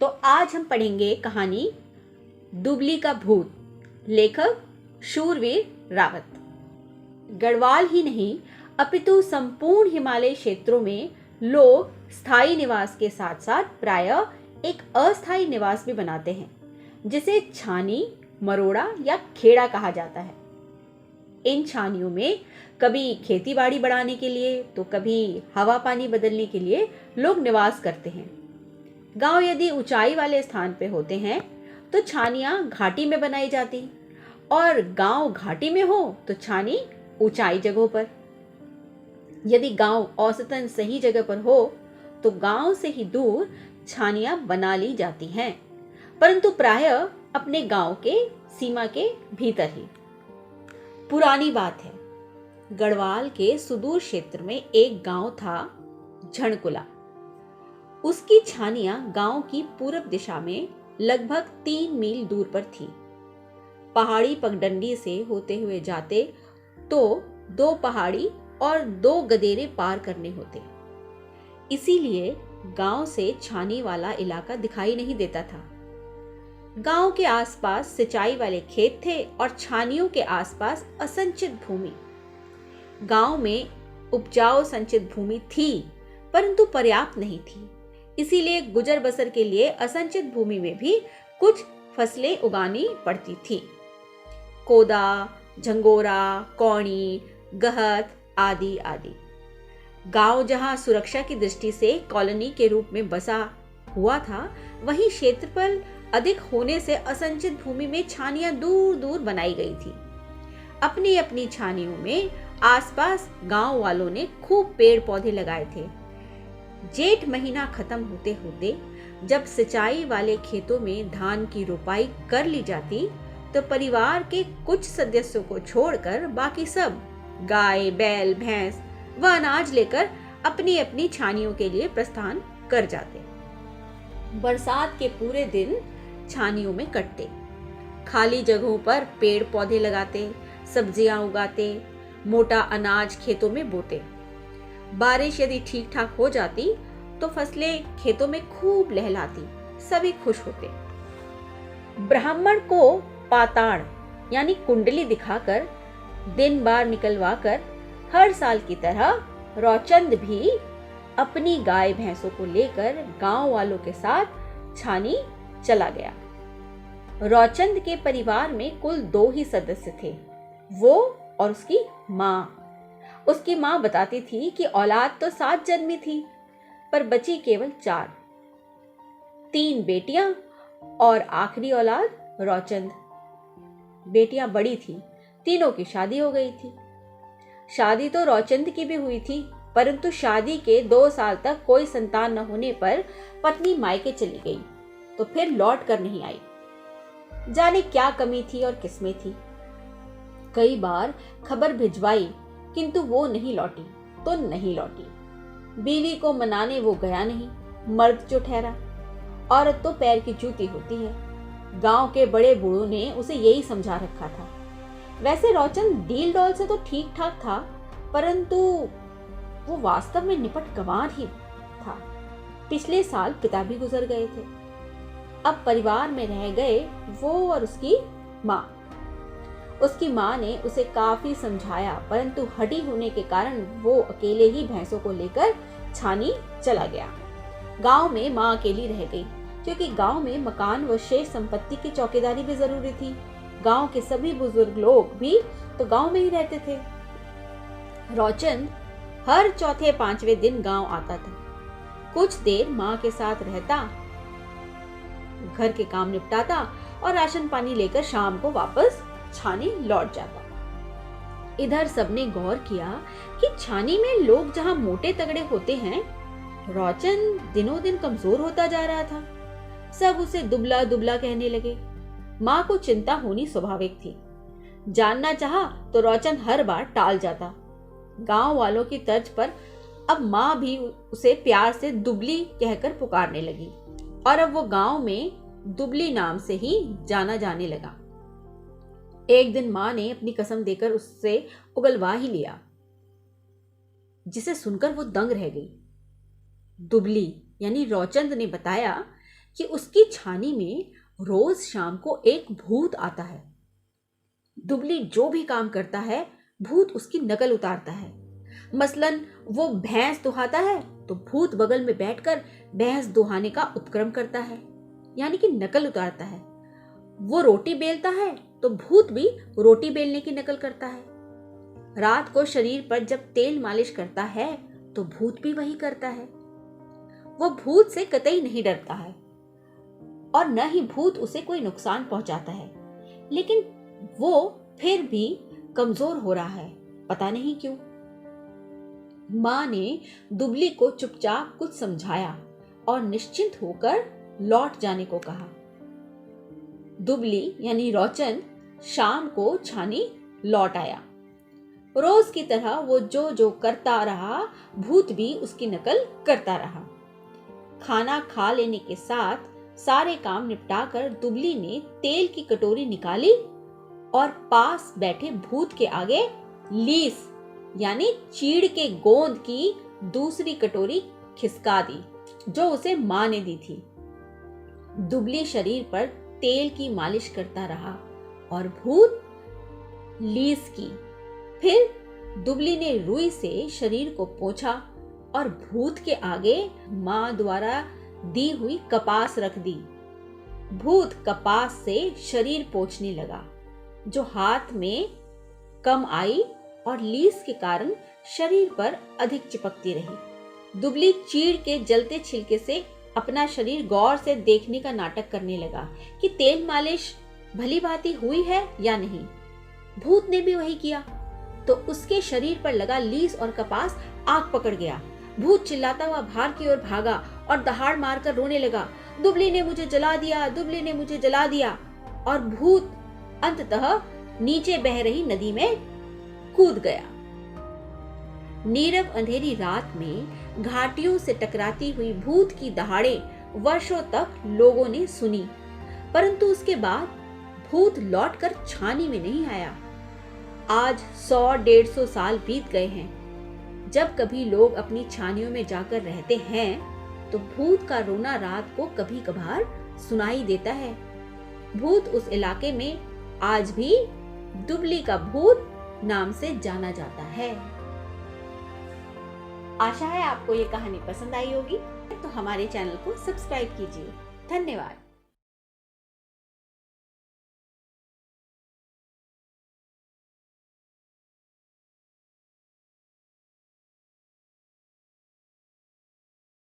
तो आज हम पढ़ेंगे कहानी दुबली का भूत, लेखक शूरवीर रावत। गढ़वाल ही नहीं अपितु संपूर्ण हिमालय क्षेत्रों में लोग स्थायी निवास के साथ साथ प्रायः एक अस्थायी निवास भी बनाते हैं, जिसे छानी, मरोड़ा या खेड़ा कहा जाता है। इन छानियों में कभी खेती बाड़ी बढ़ाने के लिए तो कभी हवा पानी बदलने के लिए लोग निवास करते हैं। गांव यदि ऊंचाई वाले स्थान पे होते हैं तो छानियां घाटी में बनाई जाती, और गांव घाटी में हो तो छानी ऊंचाई जगहों पर। यदि गांव औसतन सही जगह पर हो तो गांव से ही दूर छानियां बना ली जाती हैं, परंतु प्रायः अपने गांव के सीमा के भीतर ही। पुरानी बात है, गढ़वाल के सुदूर क्षेत्र में एक गांव था, झणकुला। उसकी छानियां गांव की पूर्व दिशा में लगभग 3 मील दूर पर थी। पहाड़ी पगडंडी से होते हुए जाते तो 2 पहाड़ी और 2 गदेरे पार करने होते, इसीलिए गांव से छानी वाला इलाका दिखाई नहीं देता था। गांव के आसपास सिंचाई वाले खेत थे और छानियों के आसपास असंचित भूमि। गांव में उपजाऊ संचित भूमि थी, परंतु पर्याप्त नहीं थी, इसीलिए गुजर बसर के लिए असंचित भूमि में भी कुछ फसलें उगानी पड़ती थी। कोदा, झंगोरा, कौड़ी, गहत आदि आदि। गांव जहां सुरक्षा की दृष्टि से कॉलोनी के रूप में बसा हुआ था, वहीं क्षेत्रफल अधिक होने से असंचित भूमि में छानियां दूर दूर बनाई गई थी। अपनी अपनी छानियों में आसपास गांव वालों ने खूब पेड़ पौधे लगाए थे। जेठ महीना खत्म होते होते जब सिंचाई वाले खेतों में धान की रोपाई कर ली जाती तो परिवार के कुछ सदस्यों को छोड़कर बाकी सब गाय, बैल, भैंस व अनाज लेकर अपनी अपनी छानियों के लिए प्रस्थान कर जाते। बरसात के पूरे दिन छानियों में कटते, खाली जगहों पर पेड़ पौधे लगाते, सब्जियां उगाते, मोटा अनाज खेतों में बोते। बारिश यदि ठीक ठाक हो जाती तो फसलें खेतों में खूब लहलाती, सभी खुश होते। ब्राह्मण को पाताड़ यानी कुंडली दिखाकर दिन बार निकलवाकर हर साल की तरह रौचंद भी अपनी गाय भैंसों को लेकर गांव वालों के साथ छानी चला गया। रौचंद के परिवार में कुल 2 ही सदस्य थे, वो और उसकी माँ। उसकी माँ बताती थी कि औलाद तो 7 जन्मी थी, पर बची केवल 4, 3 बेटियां और आखिरी औलाद रौचंद। बेटियां बड़ी थी, तीनों की शादी हो गई थी। शादी तो रौचंद की भी हुई थी, परंतु शादी के 2 साल तक कोई संतान न होने पर पत्नी मायके चली गई, तो फिर लौट कर नहीं आई। जाने क्या कमी थी और किसमें थी। कई बार खबर भिजवाई, किंतु वो नहीं लौटी तो नहीं लौटी। बीवी को मनाने वो गया नहीं, मर्द जो ठहरा। औरत तो पैर की जूती होती है। गांव के बड़े बूढ़ों ने उसे यही समझा रखा था। वैसे रौचंद डील डॉल से तो ठीक ठाक था, परंतु वो वास्तव में निपट गंवार ही था। पिछले साल पिता भी गुजर गए थे। अब परिवार में रह गए वो और उसकी माँ। उसकी माँ ने उसे काफी समझाया, परंतु हठी होने के कारण वो अकेले ही भैंसों को लेकर छानी चला गया। गांव में माँ अकेली रह गई, क्योंकि गांव में मकान व शेष संपत्ति की चौकीदारी भी जरूरी थी। गांव के सभी बुजुर्ग लोग भी तो गांव में ही रहते थे। रौचंद हर चौथे 5वें दिन गांव आता था। कुछ देर माँ के साथ रहता, घर के काम निपटाता और राशन पानी लेकर शाम को वापस छानी लौट जाता। इधर सबने गौर किया कि छानी में लोग जहां मोटे तगड़े होते हैं, रौचंद दिनों दिन कमजोर होता जा रहा था। सब उसे दुबला दुबला कहने लगे। माँ को चिंता होनी स्वाभाविक थी। जानना चाहा तो रौचंद हर बार टाल जाता। गांव वालों की तर्ज पर अब माँ भी उसे प्यार से दुबली कहकर पुकारने लगी, और अब वो गांव में दुबली नाम से ही जाना जाने लगा। एक दिन माँ ने अपनी कसम देकर उससे उगलवा ही लिया, जिसे सुनकर वो दंग रह गई। दुबली यानी रौचंद ने बताया कि उसकी छानी में रोज शाम को एक भूत आता है। दुबली जो भी काम करता है भूत उसकी नकल उतारता है। मसलन वो भैंस दुहाता है तो भूत बगल में बैठकर भैंस दुहाने का उपक्रम करता है, यानी कि नकल उतारता है। वो रोटी बेलता है तो भूत भी रोटी बेलने की नकल करता है। रात को शरीर पर जब तेल मालिश करता है तो भूत भी वही करता है। वो भूत से कतई नहीं डरता है और न ही भूत उसे कोई नुकसान पहुंचाता है, लेकिन वो फिर भी कमजोर हो रहा है, पता नहीं क्यों। मां ने दुबली को चुपचाप कुछ समझाया और निश्चिंत होकर लौट जाने को कहा। दुबली यानी रौचन शाम को छानी लौट आया। रोज की तरह वो जो जो करता रहा, भूत भी उसकी नकल करता रहा। खाना खा लेने के साथ सारे काम निपटाकर दुबली ने तेल की कटोरी निकाली और पास बैठे भूत के आगे लीस यानी चीड़ के गोंद की दूसरी कटोरी खिसका दी, जो उसे मां ने दी थी। दुबली शरीर पर तेल की मालिश करता रहा और भूत लीस की। फिर दुबली ने रुई से शरीर को पोंछा और भूत के आगे मां द्वारा दी हुई कपास रख दी। भूत कपास से शरीर पोंछने लगा, जो हाथ में कम आई और लीस के कारण शरीर पर अधिक चिपकती रही। दुबली चीड़ के जलते छिलके से अपना शरीर गौर से देखने का नाटक करने लगा कि तेल मालिश भली भांति हुई है या नहीं। भूत ने भी वही किया तो उसके शरीर पर लगा लीस और कपास आग पकड़ गया। भूत चिल्लाता हुआ बाहर की ओर भागा और दहाड़ मारकर रोने लगा, दुबली ने मुझे जला दिया, दुबली ने मुझे जला दिया। और भूत अंततः नीचे बह रही नदी में कूद गया। नीरव अंधेरी रात में घाटियों से टकराती हुई भूत की दहाड़ें वर्षों तक लोगों ने सुनी, परंतु उसके बाद भूत लौटकर छानी में नहीं आया। आज 100-150 साल बीत गए हैं। जब कभी लोग अपनी छानियों में जाकर रहते हैं तो भूत का रोना रात को कभी कभार सुनाई देता है। भूत उस इलाके में आज भी दुबली का भूत नाम से जाना जाता है। आशा है आपको ये कहानी पसंद आई होगी, तो हमारे चैनल को सब्सक्राइब कीजिए। धन्यवाद।